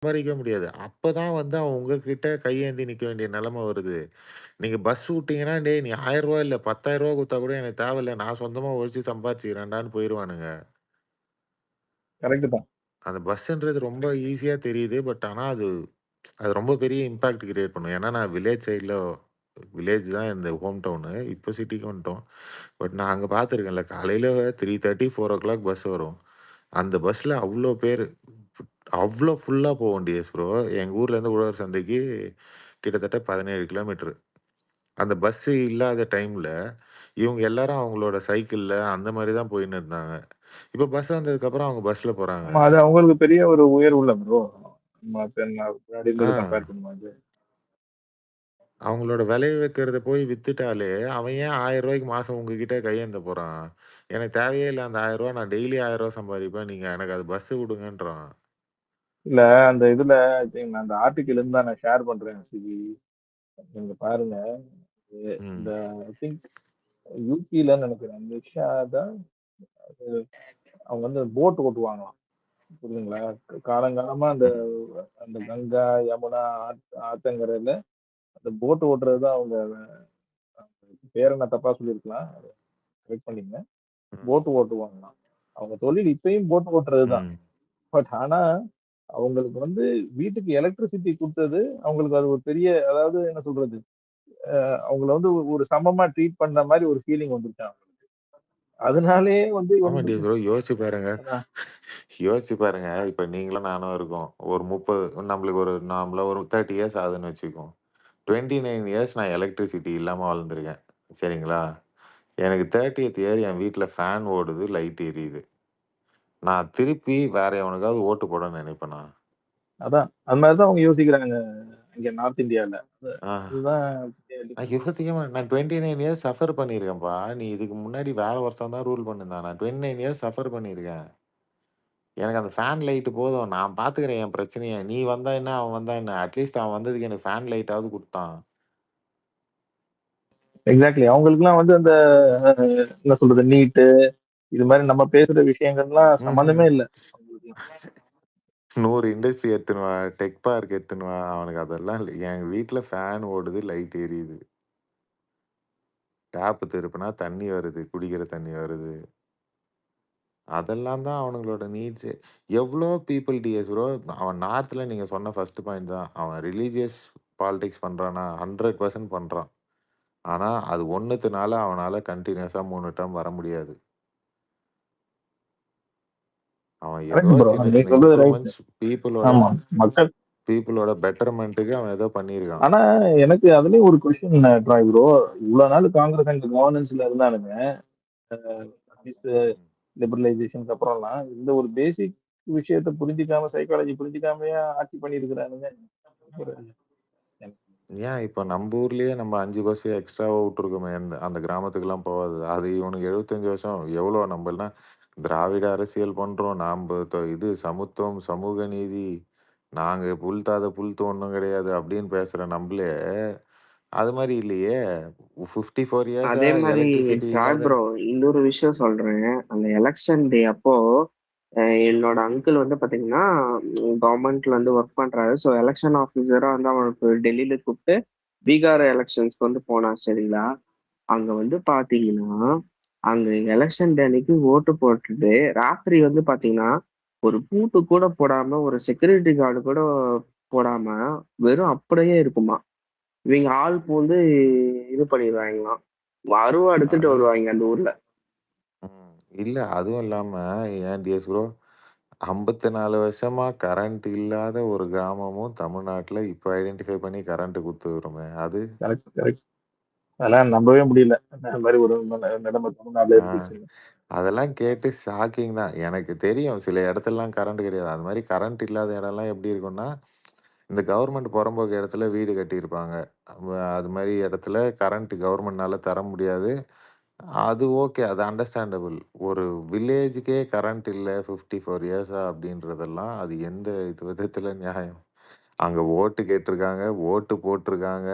சம்பாரிக்க முடியாது. அப்பதான் வந்து அவன் உங்ககிட்ட கையேந்தி நிக்க வேண்டிய நெலைம வருது. நீங்க பஸ் விட்டீங்கன்னா, "டேய் நீ ரூ. 1000 இல்ல ரூ. 10,000 குடுத்தா கூட எனக்கு தேவையில்ல. நான் சொந்தமா உழைச்சு சம்பாரிச்சுக்கிறேன்டான்னு" போயிருவானுங்க. கரெக்ட் தான். அந்த பஸ்ன்றது ரொம்ப ஈஸியா தெரியுது. பட் ஆனா அது அது ரொம்ப பெரிய இம்பாக்ட் கிரியேட் பண்ணும். ஏன்னா நான் வில்லேஜ் சைட்ல வில்லேஜ் தான் இந்த ஹோம் டவுனு. இப்போ சிட்டிக்கு வந்துட்டோம். பட் நான் அங்க பார்த்துருக்கேன்ல. காலையில 3:30, 4:00 பஸ் வரும். அந்த பஸ்ல அவ்ளோ பேரு. அவ்ளோ ஃபுல்லா போகும் டிஎஸ் ப்ரோ. எங்க ஊர்லேருந்து உழவர் சந்தைக்கு கிட்டத்தட்ட 17 கிலோமீட்டரு. அந்த பஸ் இல்லாத டைம்ல, இவங்க எல்லாரும் அவங்களோட சைக்கிள்ல அந்த மாரி தான் போயின்னு இருந்தாங்க. இப்ப பஸ் வந்ததுக்கப்புறம் அவங்க பஸ்ல போறாங்க. ஆமா. அது அவங்களுக்கு பெரிய ஒரு உயர்வுல்ல ப்ரோ. மத்த முன்னாடி ஆ. இருந்தத கம்பேர் பண்ணும்போது. அவங்களோட விளைய வைக்கிறத போய் வித்துட்டாலே, அவன் ஏன் ரூ. 1000 மாசம் உங்ககிட்ட கையேந்த போறான்? எனக்கு தேவையே இல்ல அந்த ரூ. 1000 நான் டெய்லி ரூ. 1000 சம்பாரிப்பேன். நீங்க எனக்கு அது பஸ் குடுங்கன்றான். இல்ல அந்த இதுல ஐ திங்க் நான் அந்த ஆர்டிக்கிள் இருந்தா நான் ஷேர் பண்றேன் சிவி. நீங்க பாருங்க. இந்த ம். ஐ திங்க் யூபில நெனைக்கிறேன். நிஷா தான் அவங்க வந்து போட் ஓட்டுவாங்களாம். புரியுதுங்களா? காலங்காலமா அந்த ம். அந்த கங்கா, யமுனா ஆத்தங்கரையில அந்த போட் ஓட்டுறது தான் அவங்க பேர நான் தப்பா சொல்லியிருக்கலாம். கரெக்ட் பண்ணிக்கங்க. ம். போட் ஓட்டுவாங்களாம். அவங்க தொழில் இப்பயும் போட் ஓட்டுறது தான். ம். பட் ஆனா, அவங்களுக்கு வந்து வீட்டுக்கு எலக்ட்ரிசிட்டி குடுத்தது, அவங்களுக்கு அது ஒரு பெரிய அதாவது என்ன சொல்றது? அவங்கள வந்து ஒரு சமமா ட்ரீட் பண்ற மாரி ஒரு ஃபீலிங் வந்துருச்சாம் அவங்களுக்கு. அதனாலேயே வந்து ஆமா டி இவங்களுக்கு ப்ரோ. யோசிச்சு பாருங்க. அதான் யோசிச்சு பாருங்க. இப்ப நீங்களும் நானும் இருக்கோம். ஒரு 30 நம்மளுக்கு ஒரு நார்மலா ஒரு 30 இயர்ஸ் ஆகுதுன்னு வச்சுக்குவோம். 29 இயர்ஸ் நான் எலக்ட்ரிசிட்டி இல்லாம வளர்ந்துருக்கேன். சரிங்களா? எனக்கு 30த் இயர் என் வீட்ல ஃபேன் ஓடுது, லைட் எரியுது. நான் திருப்பி வேற எவனுக்காவது ஓட்டு போட நினைப்பேனா? அதான். அது மாரி தான் அவங்க யோசிக்கிறாங்க இங்க நார்த் இந்தியால. ஆ. அதுதான் நான் டிஃபரன்ஸ். யோசிக்க மாட்டேன். நான் 29 இயர்ஸ் சஃபர் பண்ணியிருக்கேன்ப்பா. நீ இதுக்கு முன்னாடி வேற ஒருத்தன் தான் ரூல் பண்ணியிருந்தான். நான் 29 இயர்ஸ் சஃபர் பண்ணியிருக்கேன். எனக்கு அந்த ஃபேன் லைட் போதும். நான் பார்த்துக்கிறேன் என் பிரச்சனைய. நீ வந்தா என்ன? அவன் வந்தா என்ன? அட்லீஸ்ட் அவன் வந்ததுக்கு எனக்கு ஃபேன் லைட்டாவது குடுத்தான். எக்ஸாக்ட்லி. அவங்களுக்கெல்லாம் வந்து அந்த என்ன சொல்றது? நீட்டு இது மாரி நம்ம பேசுற விஷயங்கள்லாம் ம்ஹ்ம். சம்மந்தமே இல்ல. அவங்களுக்கெல்லாம். 100 இண்டஸ்ட்ரி எடுத்துன்னு வா, டெக் பார்க் எடுத்துன்னு வா. அவனுக்கு அதெல்லாம் இல்ல. என் வீட்ல ஃபேன் ஓடுது, லைட் எரியுது. டேப் திருப்புனா தண்ணி வருது, குடிக்கிற தண்ணி வருது. அதெல்லாம் தான் அவனுங்களோட நீட்ஸே. எவ்ளோ பீப்பிள் டிஎஸ் ப்ரோ. அவன் நார்த்ல நீங்க சொன்ன ஃபர்ஸ்ட் பாயிண்ட் தான். அவன் ரிலிஜியஸ் பாலிடிக்ஸ் பண்றானா? 100% பண்றான். ஆனா, அது ஒண்ணுத்துனால அவனால கன்டினியூஸா 3 டெர்ம் வர முடியாது. அவன் ஏதோ கரெக்ட் ப்ரோ. சின்ன நீங்க சின்ன சொல்றது ரைட். இம்ப்ரூவ்மென்ட்ஸ் பீப்பிளோட ஆமா. மக்கள் பீப்பிளோட பெட்டர்மென்ட்க்கு அவன் ஏதோ பண்ணியிருக்கான். ஆனா எனக்கு அதுலயும் ஒரு கொஸ்டின் ட்ராய் ப்ரோ. இவ்வளவு நாள் காங்கிரஸ் அங்க கவர்னன்ஸ்ல இருந்தானுங்க. அட்லீஸ்ட் ம். லிபரலைசேஷனுக்கு அப்புறம்லாம் இந்த ஒரு பேசிக் விஷயத்த புரிஞ்சுக்காம சைக்காலஜி புரிஞ்சுக்காமயே ஆட்சி பண்ணியிருக்கிறானுங்க. ஒரு ஏன் இப்ப நம்ப ஊர்லயே நம்ம 5 பஸ் எக்ஸ்ட்ராவா விட்டுருக்கோமே அந்த அந்த கிராமத்துக்குலாம் போவாது. அது இவனுக்கு 75 வருஷம் எவ்வளோ நம்பலாம் திராவிட அரசியல் பண்றோம். நாம்ப இது சமத்துவம், சமூக நீதி, நாங்க புல் தோண்டுனோம் கிடையாது அப்படின்னு பேசுற நம்பளே, அது மாரி இல்லையே. 54 இயர்ஸா அதே மாரி எலக்ட்ரிசிட்டி ட்ராய் இல்லாத ப்ரோ இன்னொரு விஷயம் சொல்றேன். அந்த எலெக்ஷன் டே அப்போ என்னோட அங்கிள் வந்து பாத்தீங்கன்னா கவர்மெண்ட்ல வந்து ஒர்க் பண்றாரு. ஸோ எலெக்ஷன் ஆஃபீஸரா வந்து அவனுக்கு டெல்லியில கூப்பிட்டு பீகார் எலெக்ஷன்ஸ்க்கு வந்து போனான் சரிங்களா. அங்க வந்து பாத்தீங்கன்னா அங்க எலெக்ஷன் டே அன்னைக்கு ஓட்டு போட்டுட்டு ராத்திரி வந்து பாத்தீங்கன்னா ஒரு பூட்டு கூட போடாம ஒரு செக்யூரிட்டி கார்டு கூட போடாம வெறும் அப்படியே இருக்குமா. இவங்க ஆள் பூந்து இது பண்ணிடுவாங்களாம். அருவா எடுத்துட்டு அது வருவாங்க அந்த ஊர்ல. ம். இல்ல அதுவும் இல்லாம ஏன் டிஎஸ் ப்ரோ 54 வருஷமா கரண்ட் இல்லாத ஒரு கிராமமும் தமிழ்நாட்டுல இப்ப ஐடென்டிஃபை பண்ணி கரண்ட் குடுத்துருக்கிறோமே அது. Correct, correct. அதெல்லாம் நம்பவே முடியல. அந்த மாரி ஒரு நிலைமை தமிழ்நாட்டுல ஆ. இருந்துச்சுன்னு. அதெல்லாம் கேட்டு ஷாக்கிங் தான். எனக்கு தெரியும் சில இடத்துலலாம் கரண்ட் கிடையாது. அது மாரி கரண்ட் இல்லாத இடம்லாம் எப்படி இருக்கும்னா, இந்த கவர்மெண்ட் புறம்போக்கு இடத்துல வீடு கட்டியிருப்பாங்க. அது மாரி இடத்துல கரண்ட் கவர்மெண்ட்னால தர முடியாது. அது ஓகே. அது அண்டர்ஸ்டாண்டபிள். ஒரு வில்லேஜுக்கே கரண்ட் இல்ல 54 இயர்ஸா அப்படின்றதெல்லாம் அது எந்த இது விதத்தில நியாயம்? அங்க ஓட்டு கேட்டுருக்காங்க, ஓட்டு போட்டுருக்காங்க.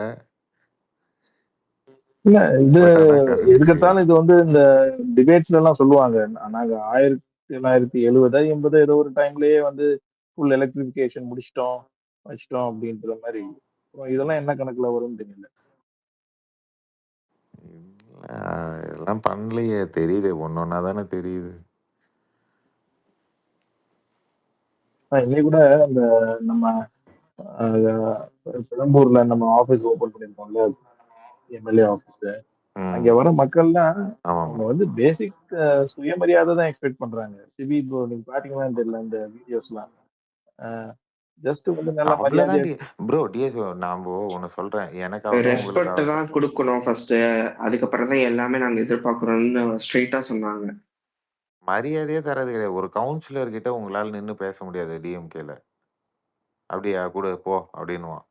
இல்ல இது பட் ஆனா கரண்ட் கிடையாது. எதுக்கெடுத்தாலும் இது வந்து இந்த டிபேட்ஸ்ல எல்லாம் சொல்லுவாங்க. நாங்க 1970 80 ஏதோ ஒரு டைம்லயே வந்து ஃபுல் எலக்ட்ரிஃபிகேஷன் முடிச்சிட்டோம், வச்சுட்டோம் அப்படின்ற மாரி. இதெல்லாம் என்ன கணக்குல வரும்னு தெரியல. இல்ல, இதெல்லாம் பண்ணலையே. தெரியுது. ஒண்ணொன்னா தானே தெரியுது. இன்னைக்கு கூட அந்த நம்ம அ பெரம்பூர்ல நம்ம ஆஃபீஸ் ஓப்பன் பண்ணியிருக்கோம்ல, எம்எல்ஏ ஆஃபீஸ். அங்க ம். வர மக்கள்லாம் அவங்க ஆமாமா. வந்து பேசிக் சுயமரியாதை தான் எக்ஸ்பெக்ட் பண்றாங்க. சிவி ப்ரோ நீங்க பார்த்தீங்களான்னு தெரியல இந்த வீடியோஸ்லாம். அ ஜஸ்ட் வந்து நல்ல மரியாதையா அவ்வளோதான் ப்ரோ. டிஎஸ் நாம ஒண்ணு சொல்றேன். எனக்காகட்டும், ரெஸ்பெக்ட் உங்களுக்காகட்டும். தான் குடுக்கணும் ஃபர்ஸ்ட். அதுக்கப்புறம் தான் எல்லாமே நாங்க எதிர்பார்க்கிறோம்னு ஸ்ட்ரெயிட்டா சொன்னாங்க. மரியாதையே தர்றது கிடையாது. ஒரு கவுன்சிலர் கிட்ட உங்களால நின்னு பேச முடியாது டிஎம்கேல. "அப்படியா? குடு போ" அப்படின்னுவான்.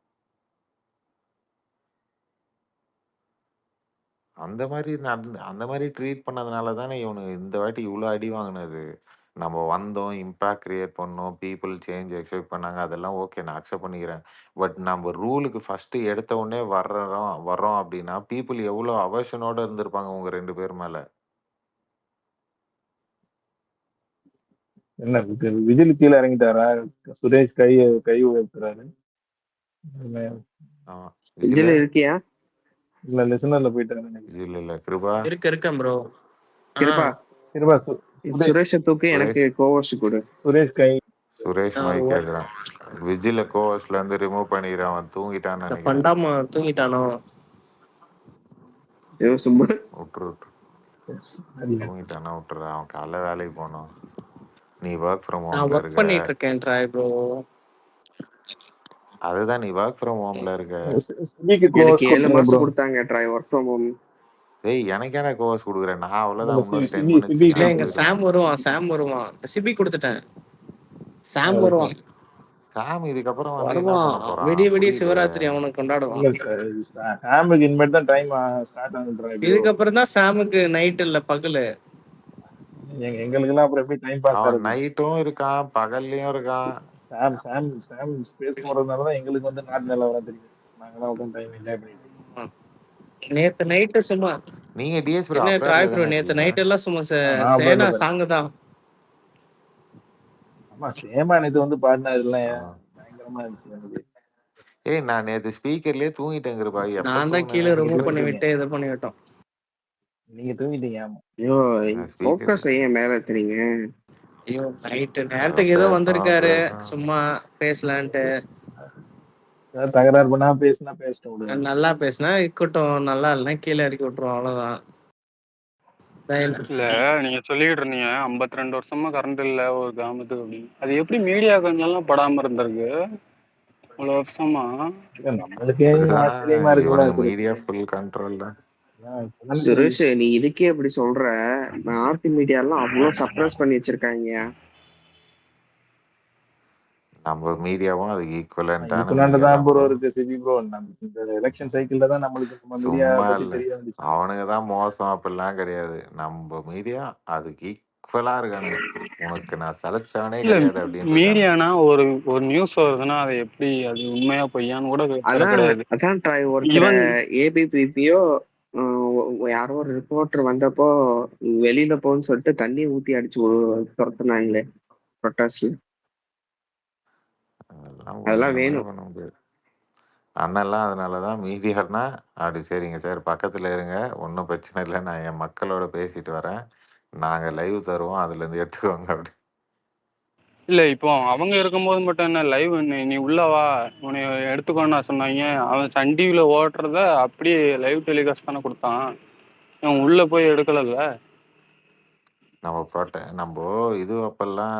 அந்த மாரி ட்ரீட் பண்ணதுனால தானே இவனுங்க இந்த வாட்டி இவ்ளோ அடி வாங்குனது. நம்ம வந்தோம், இம்பாக்ட் கிரியேட் பண்ணோம், பீப்பிள் சேஞ்ச் எக்ஸ்பெக்ட் பண்ணாங்க. அதெல்லாம் ஓகே, நான் அக்செப்ட் பண்ணிக்கிறேன். பட் நம்ம ரூலுக்கு ஃபர்ஸ்ட்டு எடுத்த உடனே வர்றோம் அப்படின்னா, பீப்பிள் எவ்ளோ அவர்ஷனோட இருந்திருப்பாங்க உங்க 2 பேர் மேல. என்ன விஜில் கீழ இறங்கிட்டாரா? சுரேஷ் கை உயர்த்துறாரு. ஆமா. இதுல விஜிலு? இருக்கியா? இல்ல லிசனர்ல போயிட்டாரு நினைக்கிறேன். இல்ல. கிருபா? இருக்கேன் ப்ரோ. ஆ கிருபா, கிருபா சுரேஷ் சுரேஷ தூக்கு, எனக்கு சுரேஷ்? கோவர்ஸ் கொடு. சுரேஷ் கை சுரேஷ் நான் ஒரு மைக் கேட்குறான். விஜில கோவர்ஸ்ல இருந்து ரிமூவ் பண்ணிக்கிறேன். அவன் தூங்கிட்டான்னு இந்த நெனைக்கிறேன். பண்டாமா தூங்கிட்டானோ? ஐயோ சும்மா. உட்ரு. இல்ல. தூங்கிட்டான்னா உட்ரு. அவன் காலைல வேலைக்கு போணும். நீ வொர்க் ஃப்ரம் நான் ஹோம்ல ஒர்க் இருக்க. பண்ணிட்டு இருக்கேன் ட்ராய் ப்ரோ. அதுதான், நீ வொர்க் ஃப்ரம் ஹோம்ல இருக்க. சிவிக்கு எனக்கு க்ளோஸ் 7 கொடுத்துருங்க ப்ரோ. மாசம் கொடுத்தாங்க ட்ரை ஒர்க் ஃப்ரம் ஹோம். டேய், எனக்கு ஏன்டா கோவர்ஸ் குடுக்குறேன்? நான் இல்ல அவ்வளோதான். இன்னொரு 10 மினிட்ஸ் இல்ல நான் எங்க சிவிக்கு போயிடுவேன். சாம் வருவான். சிபி கொடுத்துட்டேன். சாம் வருவான். சாம் இதுக்கப்புறம் வந்து என்ன வருவான். பண்ண போறான்? விடிய புரியலையே. சிவராத்திரி அவனுக்கு கொண்டாடுவான். இல்ல சாமுக்கு இனிமேல் தான் டைம் ஸ்டார்ட் ஆகுன்ற ப்ரோ. இதுக்கப்புறம் தான் சாமுக்கு நைட் இல்ல பகலு. எங்களுக்கெல்லாம் அப்புறம் எப்படி டைம் பாஸ் அவன் ஆகுது? நைட்டும் இருக்கான், பகல்லையும் இருக்கான். சாம் ஸ்பேஸ் போறதுனால தான் எங்களுக்கு வந்து நாட்டு நிலவரம் தெரியும். நாங்களாம் உட்காந்து டைம் என்ஜாய் பண்ணிட்டு இருக்கோம். நேத்து நைட்டு சும்மா நீங்க டிஎஸ் ப்ரோ என்ன ட்ராய் அப்ராட்ல ப்ரோ, தானே நேத்து இருக்கீங்க? நைட் எல்லாம் சும்மா நான் சேனா அப்ராட்ல தான். சாங்கு தான். ஆமா சேமா நேத்து வந்து பாடினா இதெல்லாம் ஆ. பயங்கரமா இருந்துச்சு எனக்கு. ஏய், நான் நேத்து ஸ்பீக்கர்லயே தூங்கிட்டேங்கிறப்பா. எப்ப நான் தான் தூங்குனேனே கீழே எனக்கு ரிமூவ் பண்ணி தெரியல. விட்டு இது பண்ணி விட்டோம். நீங்க தூங்கிட்டீங்க. ஆமா. ஐயோ ஸ்பீக்கர் ஃபோக்கஸ் ஏன் மேல ஏத்துறீங்க? ஐயோ நைட்டு ஏதோ நேரத்துக்கு ஏதோ பேசுறோம் வந்திருக்காரு பேசுறோம். சும்மா பேசலான்ட்டு. ஏதாவது தகராறு பண்ணா பேசிட்டு விடுங்க. நல்லா பேசினா இருக்கட்டும், நல்லா இல்லைன்னா கீழே இறக்கி விட்டுருவோம், அவ்வளவுதான். இல்ல நீங்க சொல்லிட்டு இருந்தீங்க 52 வருஷமா கரண்ட் இல்ல ஒரு கிராமத்துக்கு அப்படின்னு. அது எப்படி மீடியா கொஞ்சம் படாம இருந்திருக்கு இவ்வளவு வருஷமா? இல்ல நம்மளுக்கே அதுதான், ஆச்சரியமா இருக்குல்ல இவனுக்கு சுரேஷ். மீடியா ஃபுல் கண்ட்ரோல் தான். இப்பதான் சுரேஷ், நீ இதுக்கே எப்படி சொல்ற? நார்த் மீடியாலாம் அவ்வளவு சப்ரஸ் பண்ணி வச்சிருக்காங்க. நம்ம மீடியாவும் அதுக்கு ஈக்குவலண்டான ஈக்குவலாண்ட மீடியா தான் தான் ப்ரோ ப்ரோ. இருக்கு சிபி ப்ரோ. இந்த எலெக்ஷன் சைக்கிள்ல தான் நம்மளுக்கு நம்ம மீடியா சும்மா பத்தி இல்ல. தெரிய வந்துச்சு. அவனுங்க தான் மோசம் அப்படிலாம் கிடையாது. நம்ம மீடியா அதுக்கு ஈக்குவலா இருக்கானுங்க. உனக்கு நான் சலைச்சவனே இல்ல கிடையாது அப்படின்னு இருக்கானுங்க. மீடியானா ஒரு ஒரு நியூஸ் வருதுன்னா அதை எப்படி அது உண்மையா பொய்யான்னு கூட அதான் கிடையாது. அதான் ட்ரை ஒருத்தர ஈவன் ஏபிபிபியோ யாரோ ஒரு ரிப்போர்ட்டர் வந்தப்போ வெளியில போன்னு சொல்லிட்டு தண்ணி ஊத்தி அடிச்சு துரத்துனாங்களே ப்ரொட்டஸ்ட்ல. அதெல்லாம் அதெல்லாம் ஒண்ணுமே வேணும். பண்ண முடியாது. அண்ணன்லாம் அதனாலதான் மீடியான்னா, அப்படி சரிங்க சார் பக்கத்துல இருங்க. ஒண்ணும் பிரச்சனை இல்ல. நான் என் மக்களோட பேசிட்டு வரேன். நாங்க லைவ் தருவோம். அதுலேருந்து எடுத்துக்கோங்க அப்படி. இல்ல இப்போ அவங்க இருக்கும்போது மட்டும் என்ன லைவ் நீ உள்ள வா உன்னை எடுத்துக்கோன்னு சொன்னாங்க. அவன் சன் டிவில ஓட்டுறத அப்படியே லைவ் டெலிகாஸ்ட் தானே கொடுத்தான். அவன் உள்ள போய் எடுக்கலல்ல. நம்ப இது அப்பல்லாம்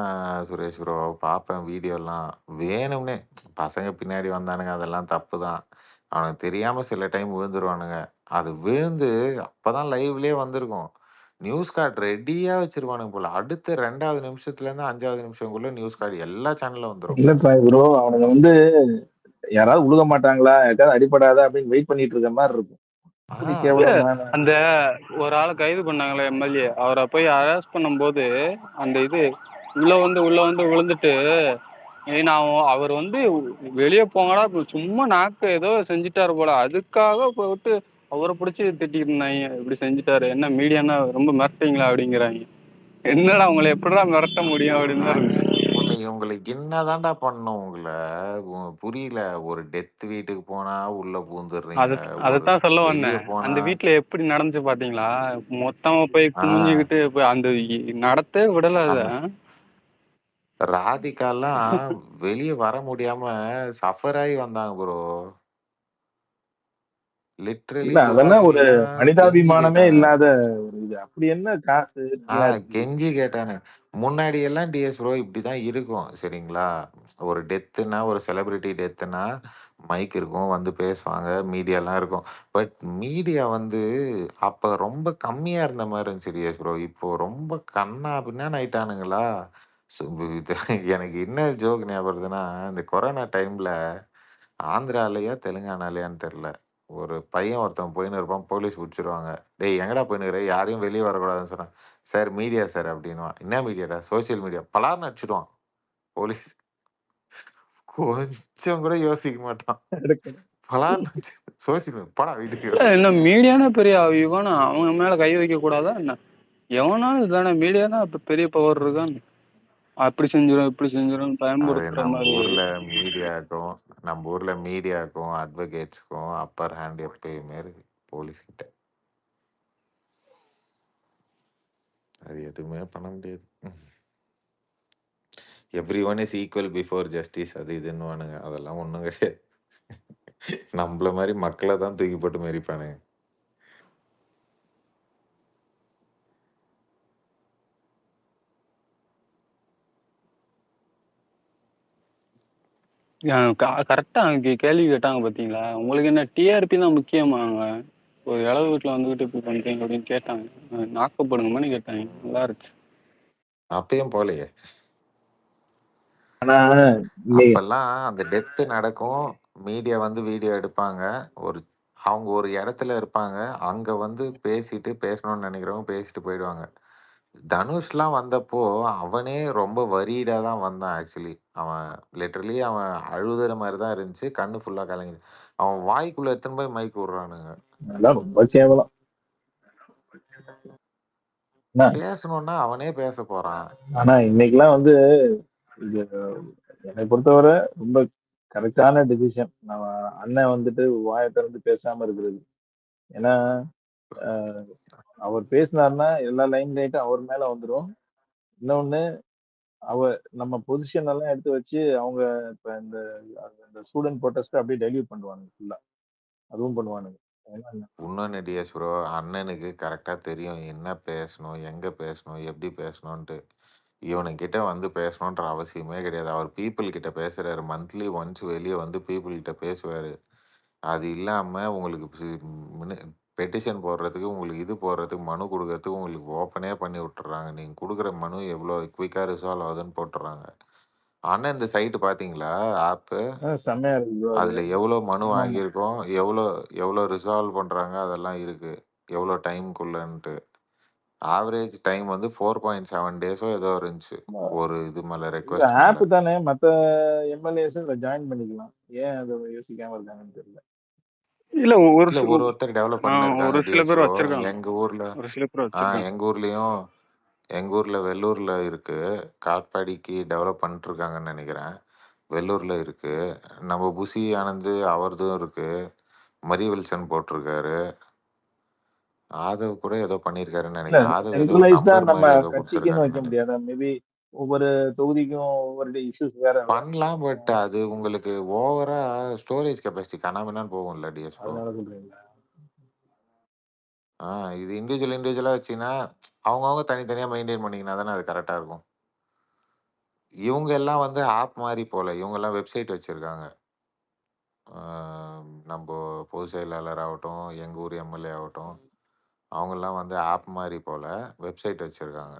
சுரேஷ் ப்ரோ பார்ப்பேன் வீடியோலாம். வேணும்னே பசங்க பின்னாடி வந்தானுங்க, அதெல்லாம் தப்பு தான். அவனுக்கு தெரியாம சில டைம் விழுந்துருவானுங்க. அது விழுந்து அப்பதான் லைவ்லயே வந்திருக்கும். நியூஸ் கார்ட் ரெடியா வச்சிருவானுங்க போல. அடுத்த 2வது நிமிஷத்துலேருந்து 5வது நிமிஷம்குள்ள நியூஸ் கார்டு எல்லா சேனல்ல வந்துரும். இல்ல ப்ரோ அவனுங்க வந்து யாராவது உழுக மாட்டாங்களா, யாருக்காவது அடிபடாதா அப்படின்னு வெயிட் பண்ணிட்டு இருக்க மாதிரி இருக்கும். அப்படி ஆ. கேவலமான அந்த ஒரு ஆளை கைது பண்ணாங்களே எம்எல்ஏ, அவரை போய் அரெஸ்ட் பண்ணும்போது அந்த இது உள்ள வந்து விழுந்துட்டு நான் அவர் வந்து வெளியே போங்கடா சும்மா நாக்கு ஏதோ செஞ்சுட்டாரு போல, அதுக்காக போட்டு அவரை பிடிச்சி திட்டிட்டு இருந்தாங்க. இப்படி செஞ்சுட்டாரு என்ன மீடியானா ரொம்ப மிரட்டிங்களா அப்படிங்கிறாங்க. என்னடா உங்களை எப்படிடா மிரட்ட முடியும் அப்படின்னு தான் இருக்கு. உங்களுக்கு என்னதான்டா பண்ணணும் உங்கள? புரியல. ஒரு டெத் வீட்டுக்கு போனா உள்ள பூந்துடுறீங்க. அத ஒரு அதத்தான் சொல்ல வெளிய வந்தேன். போனா அந்த வீட்ல எப்படி நடந்துச்சு பார்த்தீங்களா? மொத்தமா போய் ஆ குனிஞ்சுகிட்டு அந்த நடத்தவே விடல அத. அந்த ராதிகாலாம் வெளிய வர முடியாம சஃபர் ஆயி வந்தாங்க ப்ரோ. லிட்டரலி இல்ல அதெல்லாம் ஒரு சுஹாசினிலாம் கெஞ்சி மனிதாபிமானமே கேட்டாங்க. இல்லாத ஒரு இது. அப்படி என்ன காசு ஆ டிஆர்பி? கெஞ்சி கேட்டானுங்க. முன்னாடி எல்லாம் டிஎஸ் ப்ரோ இப்படிதான் இருக்கும். சரிங்களா? ஒரு டெத்துன்னா, ஒரு செலிபிரிட்டி டெத்துன்னா, மைக் இருக்கும். வந்து பேசுவாங்க. மீடியாலாம் இருக்கும். பட் மீடியா வந்து அப்ப ரொம்ப கம்மியா இருந்த மாரி இருந்துச்சு டிஎஸ் ப்ரோ. இப்போ ரொம்ப கன்னா பின்னான்னு ஆயிட்டானுங்களா? சோ இது எனக்கு என்ன ஜோக் ஞாபகம் வருதுன்னா, இந்த கொரோனா டைம்ல ஆந்திராலயா, தெலுங்கானாலயான்னு தெரியல. ஒரு பையன் ஒருத்தன் போயின்னு இருப்பான். போலீஸ் புடிச்சிருவாங்க. "டேய் எங்கடா போயின்னுருக்க? யாரையும் வெளிய வரக்கூடாதுன்னு சொன்னா." "சார் மீடியா சார்" அப்படின்னுவான். "என்ன மீடியாடா?" "Social media." பலார்ன்னு அடிச்சுடுவான் போலீஸ். கொஞ்சம் கூட யோசிக்க மாட்டான். பலார்ன்னு அடிச்சு சோசியல் மீடியா போடா வீட்டுக்கு இல்ல அப்படின்னு. என்ன மீடியானா பெரிய இவனா அவங்க மேல கை வைக்க கூடாதா என்ன? எவனாலும் இதானே மீடியானா அப்ப பெரிய பவர் இருக்கான்னு. அப்படி செஞ்சிரும், இப்படி செஞ்சிரும் அது பயமுறுத்துற மாரி. நம்ம ஊர்ல மீடியாக்கும், அட்வொகேட்ஸ்க்கும் அப்பர் ஹேண்ட் எப்பயுமே இருக்கு போலீஸ் கிட்ட. அது எதுவுமே பண்ண முடியாது. Every one is equal before justice அது இதுன்னுவானுங்க. அதெல்லாம் ஒண்ணும் கிடையாது. நம்மள மாரி மக்கள தான் தூக்கி போட்டு மிதிப்பானுங்க. கரெக்டா கேள்வி கேட்டாங்க பாத்தீங்களா? உங்களுக்கு என்ன டிஆர்பி தான் முக்கியமாங்க? ஒரு இளவு வீட்டுல வந்துகிட்டு இப்படி பண்றீங்க அப்படின்னு கேட்டாங்க. நாக்கப்படுங்கம்மான்னு கேட்டாங்க. நல்லா இருக்கு. அப்பயும் போலயே. ஆனா இன்னைக்கு அப்பல்லாம் அந்த டெத் நடக்கும். மீடியா வந்து வீடியோ எடுப்பாங்க. அவங்க ஒரு இடத்துல இருப்பாங்க. அங்க வந்து பேசணும்னு நினைக்கிறவங்க பேசிட்டு போயிடுவாங்க. தனுஷ்லாம் வந்தப்போ, அவனே ரொம்ப வொரீடா தான் வந்தான் ஆக்சுவலி. அவன் லிட்டரலி அவன் அழுகுற மாரி தான் இருந்துச்சு. கண்ணு ஃபுல்லா கலங்கி அவன் வாய்க்குள்ள எடுத்துன்னு போய் மைக் விடுறானுங்க. அதெல்லாம் ரொம்ப கேவலம். என்ன? பேசணும்னா அவனே பேசப் போறான். ஆனா இன்னைக்கெல்லாம் வந்து இது என்னை பொறுத்தவரை ரொம்ப கரெக்டான டிசிஷன். நம்ம அண்ணன் வந்துட்டு வாயை திறந்து பேசாம இருக்கிறது. ஏன்னா அவர் பேசினாருன்னா எல்லா லைம் லைட்டும் அவர் மேல வந்துரும். இன்னொன்னு நம்ம பொசிஷன் எல்லாம் எடுத்து வச்சு அவங்க இப்ப இந்த ஸ்டூடெண்ட் ப்ரொடெஸ்ட் அப்படியே டைல்யூட் பண்ணுவானுங்க ஃபுல்லா. அதுவும் பண்ணுவானுங்க. ஏன்னா இன்னொன்னு டிஎஸ் ப்ரோ, அண்ணனுக்கு கரெக்ட்டா தெரியும். என்ன பேசணும், எங்க பேசணும், எப்படி பேசணுன்ட்டு. இவனுங்கிட்ட வந்து பேசணுன்ற அவசியமே கிடையாது. அவர் பீப்பிள் கிட்ட பேசுறாரு. மந்த்லி ஒன்ஸ் வெளிய வந்து பீப்பிள் கிட்ட பேசுவாரு. அது இல்லாம உங்களுக்கு மினி பெட்டிஷன் போடுறதுக்கு, உங்களுக்கு இது போடுறதுக்கு, மனு குடுக்கறதுக்கு உங்களுக்கு ஓப்பனே பண்ணி விட்டுர்றாங்க. நீங்க குடுக்குற மனு எவ்வளோ குயிக்கா ரிசால்வ் ஆகுதுன்னு போட்டுர்றாங்க. அண்ணன் இந்த சைட் பார்த்தீங்களா ஆப்பு? செம்மையா இருக்கு ப்ரோ அது. அதுல எவ்வளோ மனு ஆமாமா. வாங்கியிருக்கோம், எவ்வளோ எவ்வளோ ரிசால்வ் பண்றாங்க அதெல்லாம் இருக்கு. எவ்வளோ டைம்க்குள்ளன்ட்டு. ஆவரேஜ் டைம் வந்து 4.7 டேஸோ ஏதோ இருந்துச்சு. ஒரு இது மேல இது ரெக்வெஸ்ட் மேல. ஆப் தானே மத்த எம்எல்ஏஸும் இதுல ஜாயின் பண்ணிக்கலாம். ஏன் அதை யோசிக்காம இருக்காங்கன்னு தெரியல. இல்ல ஒரு இல்ல ஒருத்தர் டெவலப் ஆ, பண்ணின்னு இருக்காங்க ஒரு சில டிஎஸ் பேர் ப்ரோ. வச்சிருக்காங்க. எங்க ஊர்ல ஒரு சில பேர் வச்சிருக்காங்க. எங்க ஊர்லயும் எங்க ஊர்ல வெள்ளூர்ல இருக்கு. காட்பாடிக்கு டெவலப் பண்ணிட்டு இருக்காங்கன்னு நெனைக்கிறேன். வெள்ளூர்ல இருக்கு. நம்ம புசி ஆனந்து அவரதும் இருக்கு. மரி வில்சன் போட்டிருக்காரு. ஆதவ் கூட ஏதோ பண்ணியிருக்காருன்னு இல்ல நெனைக்கிறேன். ஆதவ் ஏதோ சென்ட்ரலைஸ்டா நம்பர் நம்ம மாரி ஏதோ கட்சிக்குன்னு குடுத்துருக்காருன்னு வைக்க நெனைக்கிறேன். முடியாதா? மேபி ஒவ்வொரு தொகுதிக்கும் ஒவ்வொரு இஷ்யூஸ் வேற இல்ல. பண்ணலாம். பட் அது உங்களுக்கு ஓவரா ஸ்டோரேஜ் கெப்பாசிட்டி கன்னாபின்னான்னு போகும்ல டிஎஸ் ப்ரோ. அதனால சொல்றீங்களா? ஆ இது இண்டிவிஜுவலா வச்சீங்கன்னா, அவங்கவங்க தனித்தனியா மெயின்டெயின் பண்ணீங்கன்னா தானே அது கரெக்ட்டா இருக்கும். இவங்க எல்லாம் வந்து ஆப் மாரி போல. இவங்கலாம் வெப்சைட் வச்சிருக்காங்க. ஆ நம்ப பொதுச் செயலாளர் ஆகட்டும், எங்க ஊர் எம்எல்ஏ ஆகட்டும், அவங்கலாம் வந்து ஆப் மாரி போல வெப்சைட் வச்சிருக்காங்க.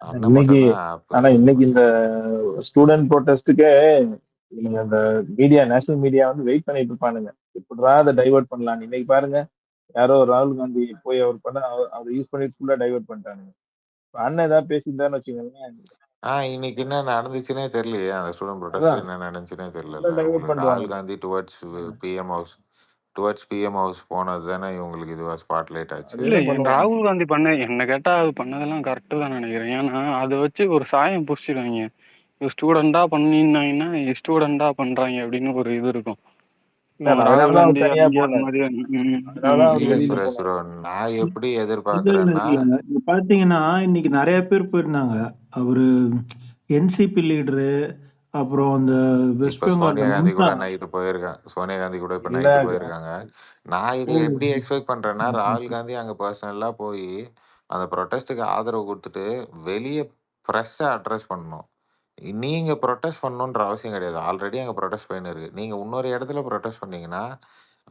அண்ணன் இன்னைக்கு மட்டும் தான் ஆப் ஆனா இது இன்னைக்கு இந்த பண்ணிட்டு ஸ்டூடெண்ட் ப்ரொட்டஸ்டுக்கே நீங்க அந்த நேஷனல் மீடியா வந்து வெயிட் பண்ணிட்டு இருப்பானுங்க. எப்படிடா அதை டைவர்ட் பண்ணலாம். இன்னைக்கு பாருங்க யாரோ ராகுல் காந்தி போய் அவர் பண்ண அதை யூஸ் பண்ணி ஃபுல்லா டைவர்ட் பண்ணிட்டானுங்க. இப்ப அண்ணன் ஏதாவது பேசியிருந்தாருன்னு வச்சுக்கோங்களேன். இன்னைக்கு என்ன நடந்துச்சுன்னே தெரியலையே. அந்த ஸ்டூடண்ட் புரொடெஸ்ட்ல அதான் என்ன நடந்துச்சுன்னே தெரியலல்ல. ஃபுல்லா டைவர்ட் உங்களுக்கு ராகுல் பண்ணிடுவானுங்க. Gandhi towards PM house towards PM house போனது தானே இவங்களுக்கு இதுவா ஸ்பாட்லைட் அது ஆச்சு. இல்ல என்ன பண்ணுவாங்க? ராகுல் காந்தி என்ன கேட்டா அது பண்ணதெல்லாம் கரெக்டு தான் நினைக்கிறேன். ஏன்னா அதை வச்சு ஒரு சாயம் புடிச்சிடுவாங்க. ஸ்டூடெண்டா பண்ணிருந்தாங்கன்னா ஸ்டூடெண்டா பண்றாங்க அப்படின்னு ஒரு இது இருக்கும். இல்ல நான் ராகுல் அதனாலதான் அவர் காந்தி தனியா அந்த போனாரு. மாதிரி. அதனாலதான் அவர் இல்ல வெளியில சுரேஷ் ப்ரோ, போனாரு. நான் எப்படி இல்ல இல்ல எதிர்பார்க்கறேன்னா இல்ல இப்ப பாத்தீங்கன்னா இன்னைக்கு நிறைய பேர் போயிருந்தாங்க. அவரு என்சிபி லீடரு, அப்புறம் அந்த வெஸ்ட் இப்ப பெங்கால்ல சோனியா காந்தி கூட மம்தா. நைட்டு போயிருக்காங்க. சோனியா காந்தி கூட இப்ப இல்ல நைட்டு போயிருக்காங்க. நான் இதுல எப்படி ஓ. எக்ஸ்பெக்ட் பண்றேன்னா, ராகுல் காந்தி அங்க பர்சனலா போய் அந்த ப்ரொட்டஸ்ட்டுக்கு ஆதரவு கொடுத்துட்டு வெளிய பிரஸ்ஸ அட்ரஸ் பண்ணணும். நீங்க புரொட்டஸ்ட் பண்ணணுன்ற அவசியம் கிடையாது. ஆல்ரெடி அங்க புரொட்டஸ்ட் போயின்னு இருக்கு. நீங்க இன்னொரு இடத்துல புரொட்டஸ்ட் பண்ணீங்கன்னா,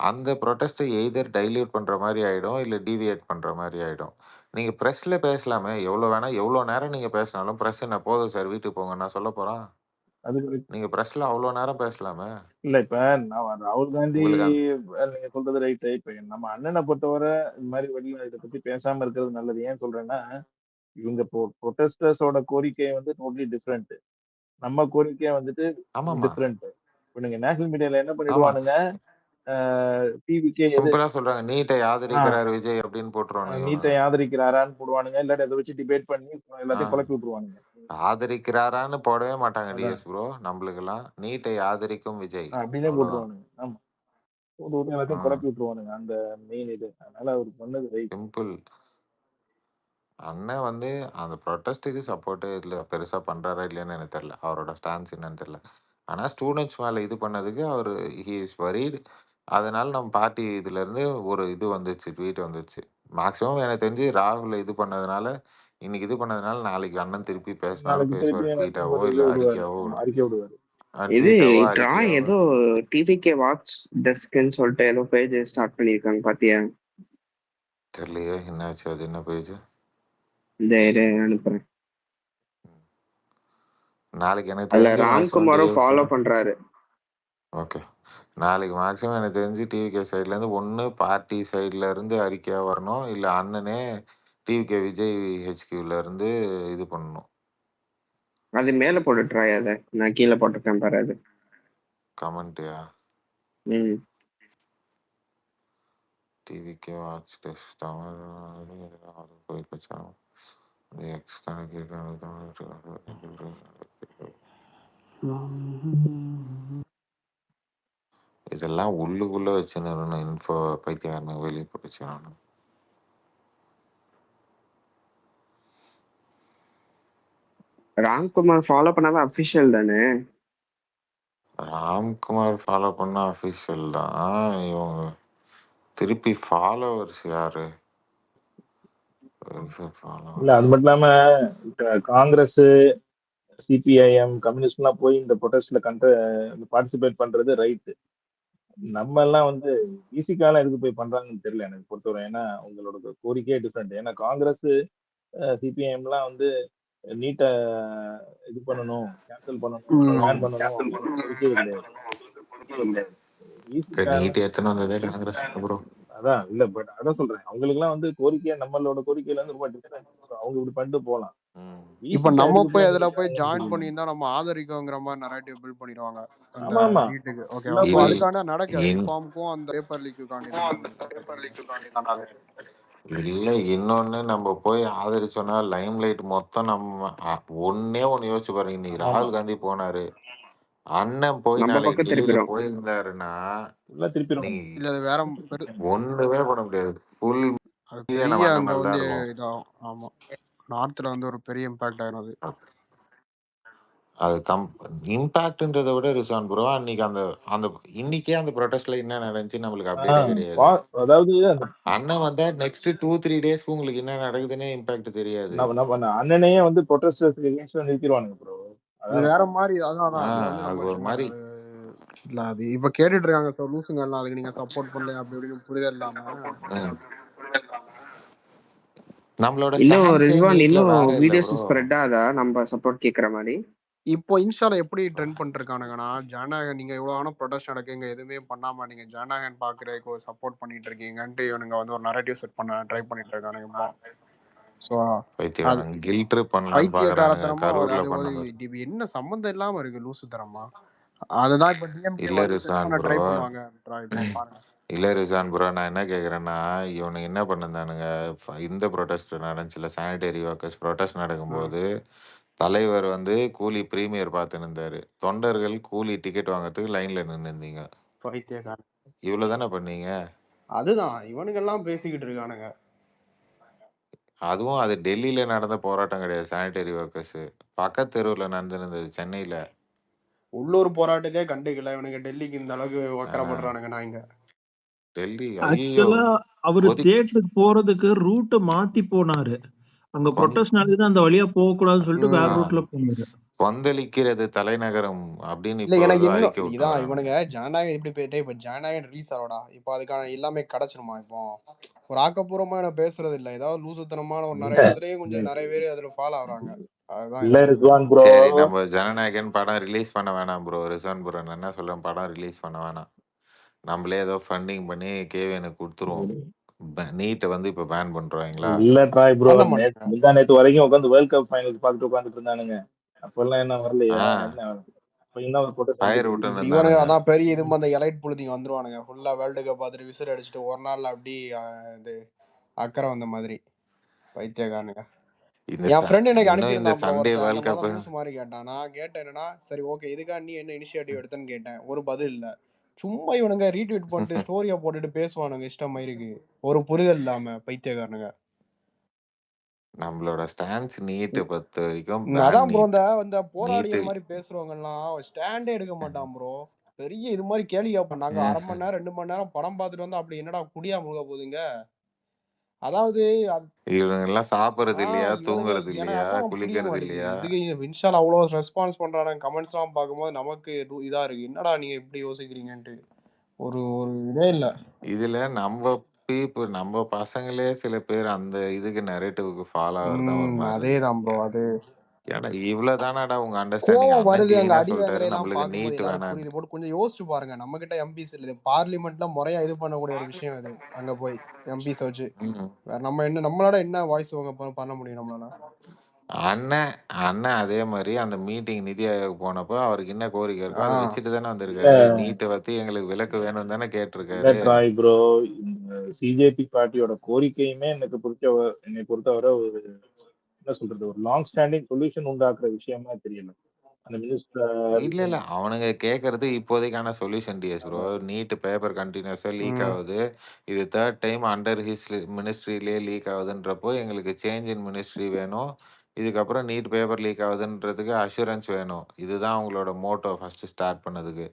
அந்த புரொட்டஸ்ட்ட எய்தர் டைல்யூட் பண்ற மாரி ஆயிடும், இல்ல டீவியேட் பண்ற மாரி ஆயிடும். நீங்க பிரஸ்ல பேசலாமே. எவ்வளோ வேணா, எவ்வளோ நேரம் நீங்க பேசினாலும், பிரஸ் என்ன போதும் சார் வீட்டுக்கு போங்கன்னா சொல்ல போறான்? அது நீங்க பிரஸ்ல அவ்வளோ நேரம் பேசலாமே. இல்ல இப்ப நான் ராகுல் காந்தி உங்களுக்கு நீங்க சொல்றது ரைட்டு. இப்ப நம்ம அண்ணனை பொறுத்தவரை இந்த மாதிரி வெளியில இதை பத்தி பேசாம இருக்கிறது நல்லது. ஏன் சொல்றேன்னா, இவங்க ப்ரொட்டஸ்டர்ஸோட கோரிக்கை வந்து டோட்டலி டிஃப்ரெண்ட். நம்ம கோரிக்கை வந்துட்டு ஆமாமா. டிஃப்ரெண்ட். இப்ப நீங்க நேஷனல் மீடியால என்ன ஆமா. பண்ணிடுவானுங்க, டிவிக்கே எது சிம்பிளா சொல்றாங்க. நீட்டை ஆதரிக்கிறார் விஜய் அப்படின்னு போட்டுருவானுங்க நீட்டை இவனுங்க. ஆதரிக்கிறாரான்னு போடுவானுங்க. இல்லாட்டி அதை வச்சு டிபேட் பண்ணி ஆ. எல்லாத்தையும் குழப்பி விட்டுருவானுங்க. ஆதரிக்கிறாரான்னு போடவே மாட்டாங்க அதான் டிஎஸ் ப்ரோ. நம்மளுக்கெல்லாம் நீட்டை ஆதரிக்கும் விஜய். அப்படின்னே அவ்வளோதான். போட்டுருவானுங்க. ஆமா, போட்டு விட்டு எல்லாத்தையும் ஆ. குழப்பி விட்டுருவானுங்க. அந்த மெயின் இது. அதனால அவர் பண்ணது ரைட். சிம்பிள். அண்ணன் வந்து அந்த ப்ரொட்டஸ்ட்டுக்கு சப்போர்ட்டே இல்ல. பெருசா பண்றாரா இல்லையான்னு எனக்கு தெரியல. அவரோட ஸ்டான்ஸ் என்னன்னு தெரியல. ஆனா ஸ்டூடண்ட்ஸ் மேல இது பண்ணதுக்கு அவரு ஹி இஸ் வொரிட். அதனால நம்ம பார்ட்டி இதுலருந்து ஒரு இது வந்துச்சு. ட்வீட் வந்துச்சு. மேக்ஸிமம் எனக்கு தெரிஞ்சு ராகுல் இது பண்ணதுனால, இன்னைக்கு இது பண்ணதுனால நாளைக்கு அண்ணன் திருப்பி பேசினாலும் நாளைக்கு திருப்பி பேசுவாரு. எனக்கு ட்வீட்டாவோ ஒரு இது இல்ல விடுவாரு. அறிக்கையாவோ ஆமா, விடும். அறிக்கை விடுவாரு. இது ட்வீட்டாவோ ட்ரா அறிக்கையாவோ. ஏதோ டிவிகே வாட்ச் டெஸ்க்ன்னு சொல்லிட்டு ஏதோ பேஜ் ஸ்டார்ட் பண்ணியிருக்காங்க பாத்தியா? தெரியலையே என்னாச்சு, அது என்ன பேஜ்? இந்த அனுப்புறேன். நாளைக்கு எனக்கு அதுல தெரிஞ்சு மேக்ஸிமம் ராம்குமாரும் ஃபாலோ பண்றாரு. ஓகே. நாளைக்கு மேக்ஸிமம் எனக்கு தெரிஞ்சு டிவிகே சைட்லேருந்து ஒண்ணு பார்ட்டி சைட்ல இருந்து அறிக்கையா வரணும். இல்ல அண்ணனே டிவிகே விஜய் ஹெச்கியூல இருந்து இது பண்ணணும். அது மேல போட்டு ட்ராய் அதை நான் கீழே போட்டிருக்கேன் பாரு அது. கமெண்ட்யா? ம் டிவிகே வாட்ச் டெஸ்ட் தமிழ் அது போய் பிரச்சனை. எக்ஸ் கணக்கு இதெல்லாம் உள்ளுக்குள்ள வச்சுன்னு இன்ஃபோ பைத்தியக்காரனுக்கு வெளியே போட்டுச்சு. ராம்குமார் ஃபாலோ பண்ணாதான் அபிஷியல் தானே? ராம்குமார் ஃபாலோ பண்ண அஃபிஷியல் தான். இவங்க திருப்பி ஃபாலோவர்ஸ் யாரு? இல்ல அது மட்டும் இல்லாம இப்ப காங்கிரஸ், சிபிஐஎம், கம்யூனிஸ்ட் எல்லாம் போய் இந்த ப்ரொடெஸ்ட்ல பார்ட்டிசிபேட் பண்றது ரைட். நம்ம எல்லாம் வந்து விசிகாலாம் எதுக்கு போய் பண்றாங்கன்னு தெரியல எனக்கு பொறுத்தவரை. ஏன்னா உங்களோட கோரிக்கையே டிஃப்ரெண்ட். ஏன்னா காங்கிரஸ், சிபிஐஎம் எல்லாம் வந்து நீட்டை இது பண்ணணும், கேன்சல் பண்ணணும், பேன் பண்ணணும் அப்படின்ற கோரிக்கையே கிடையாது. விசிகா நீட் எத்தனை வந்ததே காங்கிரஸ் ப்ரோ. அதான் இல்ல பட் அதான் சொல்றேன். அவங்களுக்கு எல்லாம் வந்து கோரிக்கை நம்மளோட கோரிக்கையில இருந்து ரொம்ப டிஃபரெண்ட். அவங்க இப்படி பண்ணிட்டு போலாம். இப்ப விசிகா நம்ம எதுக்கு போய் போய் அதுல போய் நீட்டாக ஜாயின் பண்ணியிருந்தா நம்ம ஆதரிக்கோங்கிற மாதிரி நரேட்டிவ் பில்ட் பண்ணிடுவாங்க அந்த ஆமா ஆமா வீட்டுக்கு. ஓகே, எல்லாம் அப்போ போய் அதுக்கான நடக்காது. ரிஃபார்முக்கும் அந்த பேப்பர் லீக்குக்காண்டி தான் அது. இல்ல இன்னொன்னு, நம்ம போய் ஆதரிச்சோம்னா லைம் லைட் மொத்தம் நம்ம ஒன்னே ஒண்ணு யோசிச்சு பாருங்க. இன்னைக்கு ஆமா ராகுல் காந்தி போனாரு, அண்ணன் போய் நம்ம நாளைக்கு பக்கம் டெல்லியில திருப்பிடும். போயிருந்தாருன்னா எல்லாம் திருப்பிடும். நீங்க இல்ல அது வேற ஒண்ணுமே பண்ண முடியாது. ஃபுல் அது நம்ம பெரிய அண்ணன் அங்க மேல தான் வந்து இருக்கும். இதாகும். ஆமா, நார்த்ல வந்து ஒரு பெரிய இம்பாக்ட் ஆயிரும் அது. அது இம்பாக்ட்ன்றதை விட ரிசான் ப்ரோ, அன்னைக்கு அந்த அந்த இன்னைக்கே அந்த ப்ரொடெஸ்ட்ல என்ன நடந்துச்சு நம்மளுக்கு அப்டேட்டே கிடையாது. அதாவது அந்த அண்ணன் வந்தா நெக்ஸ்ட் 2-3 டேஸ்க்கு உங்களுக்கு என்ன நடக்குதுன்னே இம்பாக்ட் தெரியாது. நம்ம அண்ணனையே வந்து ப்ரொட்டஸ்டர்ஸ் நிறுத்திடுவானுங்க ப்ரோ. அது வேற மாதிரி. அதான் ஆ, அது வந்து அது நம்ம ஒரு சும்மா மாதிரி இல்ல அது இப்ப கேட்டுட்டு இருக்காங்க சார் லூசுங்க எல்லாம், அதுக்கு நீங்க சப்போர்ட் பண்ணல அப்படி இப்படின்னு புரிதல் இல்லாம. நம்மளோட இன்னும் ஸ்டான்ஸே ரிஸ்வான் நீட்ல இன்னும் வேற இல்ல வீடியோஸ் ப்ரோ. ஸ்ப்ரெட் ஆகுதா நம்ம சப்போர்ட் கேட்கற மாதிரி? இப்போ இன்ஸ்டால எப்படி ட்ரெண்ட் பண்ணிருக்கானுங்கன்னா, ஜனநாயகன் நீங்க எவ்வளவு வேணா ப்ரொடெஸ்ட் நடக்குங்க, எதுவுமே பண்ணாம நீங்க ஜனநாயகன் பாக்குறதுக்கு சப்போர்ட் பண்ணிட்டு இருக்கீங்கன்ட்டு இவனுங்க வந்து ஒரு நரேட்டிவ் செட் பண்ண ட்ரை பண்ணிட்டு இருக்கானுங்க. ஸோ அது கில்ட் ட்ரிப் பண்ணலாம்னு பாக்குறானுங்க. பைத்தியக்காரத்தனமா கரூர்ல அது பண்ணது இது என்ன சம்பந்தம் இல்லாம இருக்கு லூசுத்தனமா. அதுதான் இப்ப டிஎம்கே இல்ல வந்து செட் ரிசான் பண்ண ட்ரை ப்ரோ. பண்ணுவாங்க. இப்போ பாருங்க. இல்ல ரிசான் ப்ரோ. நான் என்ன கேட்குறேன்னா, இவனுங்க என்ன பண்ணிருந்தானுங்க, இந்த புரொட்டஸ்ட் நடந்துச்சுல்ல, சானிட்டரி ஒர்க்கர்ஸ் புரொட்டஸ்ட் ம். நடக்கும்போது, தலைவர் வந்து கூலி பிரீமியர் பார்த்துன்னு இருந்தாரு. தொண்டர்கள் கூலி டிக்கெட் வாங்குறதுக்கு லைன்ல நின்னுருந்தீங்க. பைத்தியக்காரன். இவ்வளோ தானே பண்ணீங்க. அதுதான் இவனுங்கெல்லாம் பேசிக்கிட்டு இருக்கானுங்க. அதுவும் அது டெல்லியில நடந்த போராட்டம் கிடையாது சானிட்டரி ஒர்க்கர்ஸு. பக்கத்து தெருவுல நடந்திருந்தது சென்னையில. உள்ளூர் போராட்டத்தையே கண்டுக்கல இவனுங்க, டெல்லிக்கு இந்த அளவுக்கு ஆ. வக்கரப்படுறானுங்க நான் இங்க. டெல்லி ஐயய்யோ! ஆக்சுவலா அவரு கொதிக் தியேட்டருக்கு போறதுக்கு ரூட்ட மாத்தி போனாரு. அங்க கொந் புரொட்டஸ்ட் நடக்குது, அந்த வழியா போகக்கூடாதுன்னு சொல்லிட்டு வேற ஆ. ரூட்ல போனாரு. கொந்தளிக்கிறது தலைநகரம் அப்படின்னு இல்ல இப்போ எனக்கு ஏதோ இன்னும் அறிக்கை விட்டு இதான் வரானுங்க. இவனுங்க ஜனநாயகம் எப்படி போயிட்டே இப்ப ஜனநாயகம் ரிலீஸ் ஆகடா, இப்போ அதுக்கான எல்லாமே கிடைச்சிருமா? இப்போ ஒரு ஆக்கப்பூர்வமா என்ன பேசுறது இல்ல, ஏதாவது லூசுத்தனமான ஒரு நிறைய அதுலயும் கொஞ்சம் நிறைய பேர் அதுல ஃபாலோ ஆகுறாங்க. அதுதான் இல்ல இதாகுது. ரிஸ்வான் ப்ரோ. சரி நம்ம ஜனநாயகன் படம் ரிலீஸ் பண்ண வேணாம் ப்ரோ. ரிசான் ப்ரோ நான் என்ன சொல்றேன், படம் ரிலீஸ் பண்ண வேணாம். நம்மளே ஏதோ ஃபண்டிங் பண்ணி கேவிஎனுக்கு குடுத்துருவோம். நீட்ட வந்து இப்ப பேன் பண்றாங்களா? இல்ல ட்ராய் ப்ரோ, பண்ண மாட்டாங்க. முந்தா நேத்து வரைக்கும் உட்காந்து வேர்ல்ட் கப் ஃபைனல் பார்த்துட்டு உட்காந்துட்டு இருந்தானுங்க. அப்பெல்லாம் என்ன வரலையா ஆ. என்ன? அப்ப என்ன ஒரு protest ஃபயர் நடந்துட்டு விட்டுன்னு இருக்கு? இவனுங்க இருந்தானுங்க. அதான் பெரிய இது அந்த எலைட் புழுதிங்க வந்துருவானுங்க ஃபுல்லா வேர்ல்டு கப் பார்த்துட்டு விசில் அடிச்சுட்டு ஒரு நாள்ல அப்படி இது அக்கறை வந்த மாதிரி பைத்தியக்காரனுங்க. இந்த என் ஃப்ரெண்ட் எனக்கு இன்னும் இந்த அனுப்பியிருந்தான் ப்ரோ சண்டே ஒருத்தன், இந்த வேர்ல்ட் மாதிரி கப் தான் லூஸ் மாதிரி கேட்டான். நான் கேட்டேன் என்னன்னா, சரி ஓகே இதுக்காக நீ என்ன இனிஷியேட்டிவ் எடுத்தேன்னு கேட்டேன். ஒரு பதில் இல்ல. சும்மா இவனுங்க ரீட்வீட் பண்ணிட்டு ஸ்டோரியை போட்டுட்டு பேசுவானுங்க இஷ்டம் இருக்கு, ஒரு புரிதல் இல்லாம பைத்தியக்காரனுங்க. நம்மளோட ஸ்டான்ஸ் நீட்ட பொறுத்த வரைக்கும் பேன் அதான் ப்ரோ நீட். இந்த போராளி நீட்டு அந்த மாதிரி பேசுறவங்க எல்லாம் ஸ்டாண்டே எடுக்க மாட்டான் ப்ரோ. பெரிய இது மாதிரி கேள்வி கேட்போம் நாங்க. அரை மணி நேரம் 2 மணி நேரம் படம் பார்த்துட்டு வந்தா அப்படி என்னடா குடியா முழுக போகுதுங்க. அதாவது இவனுங்கெல்லாம் சாப்பிடுறது இல்லையா, இவனுங்க தூங்குறது எனக்கு இல்லையா, அதான் புரிய குளிக்கிறது மாட்டேங்குது. இல்லையா? இதுக்கு இன்ஸ்டால அவ்வளோ ரெஸ்பான்ஸ் பண்றானுங்க, கமெண்ட்ஸ் எல்லாம் பார்க்கும்போது நமக்கு இதா இருக்கு, என்னடா நீங்க இப்படி யோசிக்கிறீங்கன்ட்டு. ஒரு ஒரு இதே இல்ல. இதுல நம்ம பசங்களே சில பேர் அந்த இதுக்கு நரேட்டிவ்க்கு ஃபாலோ ஆகுறது தான் ஒரு மாதிரி அதே இருக்கு. தான் ப்ரோ. அது ஏன்னா இவ்வளவு தானாடா உங்க அண்டர்ஸ்டாண்டிங். கோவம் அண்ணன் வருது அங்க கிளீனா அடி சொல்லிட்டாரு, வாங்குறதெல்லாம் நம்மளுக்கு பார்க்கும்போது நீட் எல்லாரும் வேணான்னு. புரியுது போட்டு கொஞ்சம் யோசிச்சு பாருங்க. நம்ம கிட்ட எம்பிஸ் இல்லை, பார்லிமெண்ட்ல முறையா இது பண்ணக்கூடிய ஒரு விஷயம் இது. அங்க போய் எம்பிஸ் வச்சு ம். வேற நம்ம என்ன நம்மளால என்ன வாய்ஸ் பண்ண முடியும் நம்மளால? அண்ணன் அண்ணன் அதே மாதிரி அந்த மீட்டிங் நிதி ஆயோக் போனப்போ அவருக்கு என்ன கோரிக்கை இருக்கோ அதை ஆஹ் வச்சுட்டு தானே இல்ல வந்திருக்காரு. நீட்டை பத்தி எங்களுக்கு விலக்கு வேணும்னு தானே இல்ல கேட்டிருக்காரு. ட்ராய் ப்ரோ, இந்த சிஜேபி பார்ட்டியோட கோரிக்கையுமே என்னை பொறுத்தவரை ஒரு என்ன சொல்றது, ஒரு லாங் ஸ்டாண்டிங் சொல்யூஷன் உண்டாக்குற விஷயமா தெரியல. அந்த மினிஸ்டர் இல்ல இல்ல அவனுங்க கேட்கறது இப்போதைக்கான சொல்யூஷன் டிஎஸ் ப்ரோ. நீட் பேப்பர் கண்டினியூஸா லீக் ஆகுது. இது தேர்ட் டைம் அண்டர் ஹிஸ் மினிஸ்ட்ரியிலே லீக் ஆகுதுன்றப்போ எங்களுக்கு சேஞ்ச் இன் மினிஸ்ட்ரி வேணும். இதுக்கப்புறம் நீட் பேப்பர் லீக் ஆகுதுன்றதுக்கு அஷூரன்ஸ் வேணும். இதுதான் அவங்களோட மோட்டோ ஃபர்ஸ்ட் ஸ்டார்ட் பண்ணதுக்கு.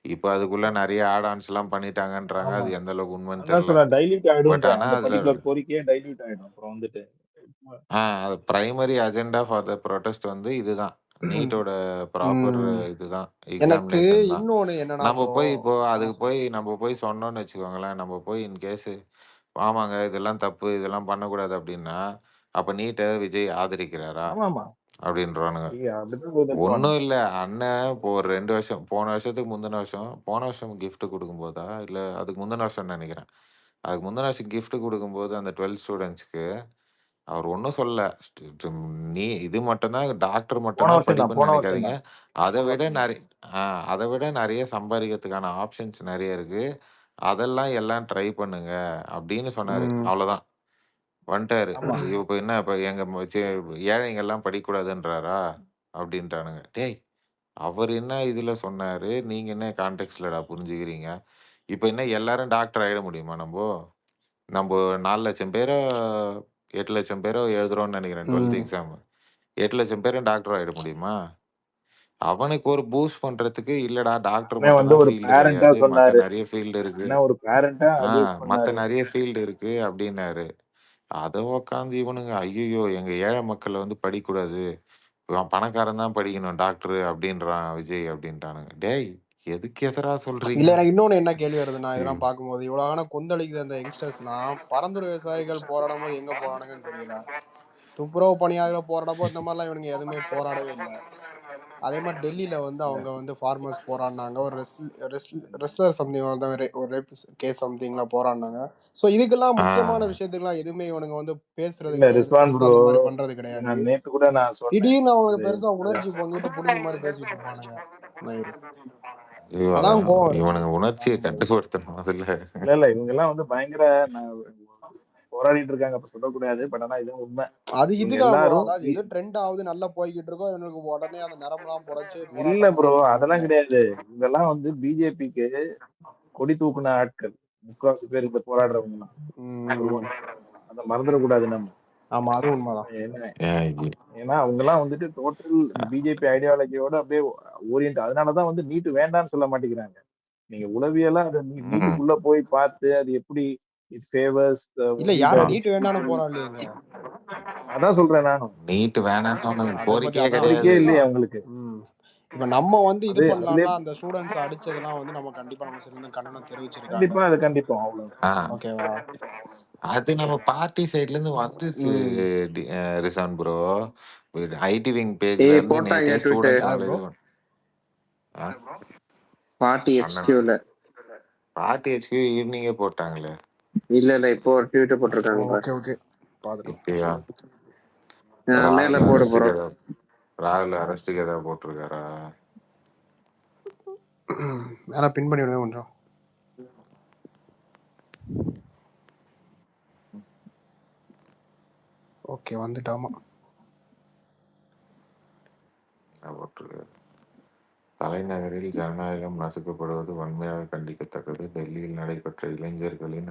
இப்போ அதுக்குள்ள நிறைய ஆட் ஆன்ஸ் எல்லாம் பண்ணிட்டாங்கன்றாங்க. ஆமா, அது எந்த அளவுக்கு உண்மைன்னு அதான் தெரியல. சொல்றேன், டைல்யூட் பட் ஆயிடும்ன்றேன். ஆனா அந்த அதுல பர்டிகுலர் கோரிக்கையே டைல்யூட் ஆயிடும் அப்புறம் வந்துட்டு. அது primary agenda for the protest வந்து இதுதான். நீட்டோட ப்ராப்பர் உம் இதுதான். எனக்கு எக்ஸாமினேஷன் தான். இன்னொன்னு என்னன்னா நம்ம ப்ரோ, போய் இப்போ அதுக்கு போய் நம்ம போய் சொன்னோம்னு வச்சுக்கோங்களேன். நம்ம போய் இன் கேஸ் ஆமாங்க இதெல்லாம் தப்பு, இதெல்லாம் பண்ணக்கூடாது அப்படின்னா, அப்ப நீட்ட விஜய் ஆதரிக்கிறாரா? ஆமா ஆமா, அப்படின்றானுங்க. அப்படிதான் எதிர்ப்பானுங்க. ஒண்ணும் இல்ல. அண்ணன் இப்போ ஒரு 2 வருஷம் போன வருஷத்துக்கு முந்தின வருஷம் போன வருஷம் கிஃப்ட் குடுக்கும்போதா, இல்ல அதுக்கு முந்தின வருஷம்னு நெனைக்கிறேன். அதுக்கு முந்தின வருஷம் கிஃப்ட் குடுக்கும்போது அந்த 12 ஸ்டூடண்ட்ஸ்க்கு அவர் ஒண்ணும் சொல்லல. நீ இது மட்டும் தான் டாக்டர் மட்டும் போன தான் வருஷம் தான், படிப்புன்னு போன வருஷம் நெனைக்காதீங்க. தான், அத போன விட வருஷம் தான். நெறை ஆ அத விட நெறைய சம்பாரிக்கிறதுக்கான ஆப்ஷன்ஸ் நெறைய இருக்கு. அதெல்லாம் எல்லாம் ட்ரை பண்ணுங்க அப்படின்னு சொன்னாரு. உம் அவ்வளோதான். வந்துட்டாரு. ஆமா, இப்ப என்ன இப்ப எங்க ஏழைங்கலாம் படிக்கக்கூடாதுன்றாரா? அப்படின்ட்டானுங்க. டேய்! அவரு என்ன இதுல சொன்னாரு? நீங்க என்ன கான்டெக்ஸ்ட்லடா புரிஞ்சுக்கிறீங்க? இப்ப என்ன எல்லாரும் டாக்டர் ஆயிட முடியுமா நம்போ? நம்போ 4,00,000 பேரோ, 8,00,000 பேரோ எழுதுறோம்னு நெனைக்கிறேன் 12த் உம் எக்ஸாம். 8,00,000 பேரும் டாக்டர் ஆயிட முடியுமா? அவனுக்கு ஒரு பூஸ்ட் பண்றதுக்கு, இல்லடா டாக்டர் அண்ணன் மட்டும் வந்து தான் ஒரு ஃபீல்டு பேரண்டா கிடையாது. மத்த சொன்னாரு. நெறைய ஃபீல்டு இருக்கு. அண்ணன் ஒரு பேரண்டா ஆ அட்வைஸ் மத்த பண்ணாரு. நெறைய ஃபீல்டு இருக்கு அப்டின்னாரு. அத உக்காந்து இவனுங்க, ஐய்யய்யோ! எங்க ஏழை மக்கள் வந்து படிக்கக்கூடாது. பணக்காரன் தான் படிக்கணும் டாக்டரு அப்டின்றான் விஜய் அப்டின்ட்டானுங்க. டேய்! எதுக்கு எதிரா இல்ல சொல்றீங்க? எனக்கு இன்னொன்னு என்ன கேள்வி வருதுன்னா, ம். இதெல்லாம் பார்க்கும்போது இவ்வளவு ஆனா கொந்தளிக்குது அந்த யங்ஸ்டர்ஸ்லாம். பரந்தூர் விவசாயிகள் போராடும் போது எங்க போராடுங்கன்னு தெரியல. துப்புரவு பணியாளர்கள் போராடப்போ இந்த மாதிரிலாம் இவனுங்க எதுவுமே போராடவே இல்லை. அதே மாதிரி டெல்லியில அவங்க ஃபார்மர்ஸ் போராடினாங்க. ஒரு ரெஸ்லர் சம்திங் ஒரு ரேப் கேஸ் சம்திங்ல போராடினாங்க. ஸோ இதுக்கெல்லாம் ஆ. முக்கியமான விஷயத்துக்குலாம் எதுவுமே இவனுங்க பேசுறது இல்ல கிடையாது, ரிஸ்வான் பெருசா ப்ரோ, அந்த மாதிரி பண்றது இதை கிடையாது. நான் நேத்து கூட நான் சொன்னேன். திடீர்னு அவங்களுக்கு இது பெருசா உணர்ச்சி பொங்கிட்டு புடுங்கி மாதிரி பேசிட்டு இருப்பானுங்க. மயிறு அதான் இவனுங்க உணர்ச்சியை கட்டுப்படுத்தணும் அதுல. இல்ல இவங்க எல்லாம் வந்து பயங்கர போராடிட்டு இருக்காங்க, அப்ப சொல்லக்கூடாது. பட் ஆனா இதுவும் உண்மை. அது இவங்க இதுதான் ப்ரோ. எல்லாரும் அதாவது எது ட்ரெண்ட் ஆகுது நல்லா போய்கிட்டு இருக்கோ இவனுக்கு உடனே அந்த நரம்பெல்லாம் புடைச்சு இல்ல போராட்டம் ப்ரோ, பண்ணணும்னு அதெல்லாம் இல்லை. கிடையாது. இவங்கெல்லாம் வந்து பிஜேபிக்கு கொடி தூக்குன ஆட்கள், முக்காவாசி பேர் இந்த போராடுறவங்க எல்லாம். ம். அதை மறந்துடக்கூடாது நம்ம. ஆமா, அது உண்மைதான். ஏன்னா அவங்க எல்லாம் வந்துட்டு டோட்டல் பிஜேபி ஐடியாலஜியோட அப்படியே ஓரியன்ட். அதனாலதான் வந்து நீட் வேண்டாம்னு சொல்ல மாட்டேங்கிறாங்க. நீங்க உளவியலா அதை நீட்டுக்குள்ள போய் பார்த்து அது எப்படி இட் ஃபேவர்ஸ் இல்ல யாரும் நீட் வேண்டாம்னு போராடலையேங்க. அதான் சொல்றேன் நானும். நீட் வேணாம்னு அதை பத்தி கோரிக்கையே அதான் கிடையாது. இல்லையே அவங்களுக்கு. இப்ப நம்ம வந்து இது அதுலயே பண்ணலாம்னா அந்த ஸ்டூடெண்ட்ஸ் அடிச்சதெல்லாம் வந்து நம்ம கண்டிப்பா நம்ம சைடுல இருந்து கண்டனம் தெரிவிச்சிருக்காங்க. கண்டிப்பா அது கண்டிப்பா அவ்வளவு. ஓகேவா? அது நம்ம பார்ட்டி சைடுல இருந்து வந்துச்சு ரிசான் ப்ரோ. ஐடி விங் பேஜ்ல இருந்து போட்டாங்க நேத்தே ட்விட்டர். ஸ்டூடண்ட்ஸ் பார்ட்டி HQ-ல. பார்ட்டி HQ ஈவினிங்கே போட்டாங்களே. இல்ல இப்போ ஒரு ட்வீட் போட்டிருக்காங்க. ஓகே ஓகே பாத்துக்கலாம். இப்பயா மேல போட போறோம். ராகுல் அரெஸ்ட்டுக்கு ஏதாவது போட்டிருக்காரா? மேல பின் பண்ணி விடுங்க கொஞ்சம். ஓகே வந்துட்டாமா. போட்டிருக்காரு. தலைநகரில் ஜனநாயகம் நசுக்கப்படுவது வன்மையாக கண்டிக்கத்தக்கது. டெல்லியில் நடைபெற்ற இளைஞர்களின்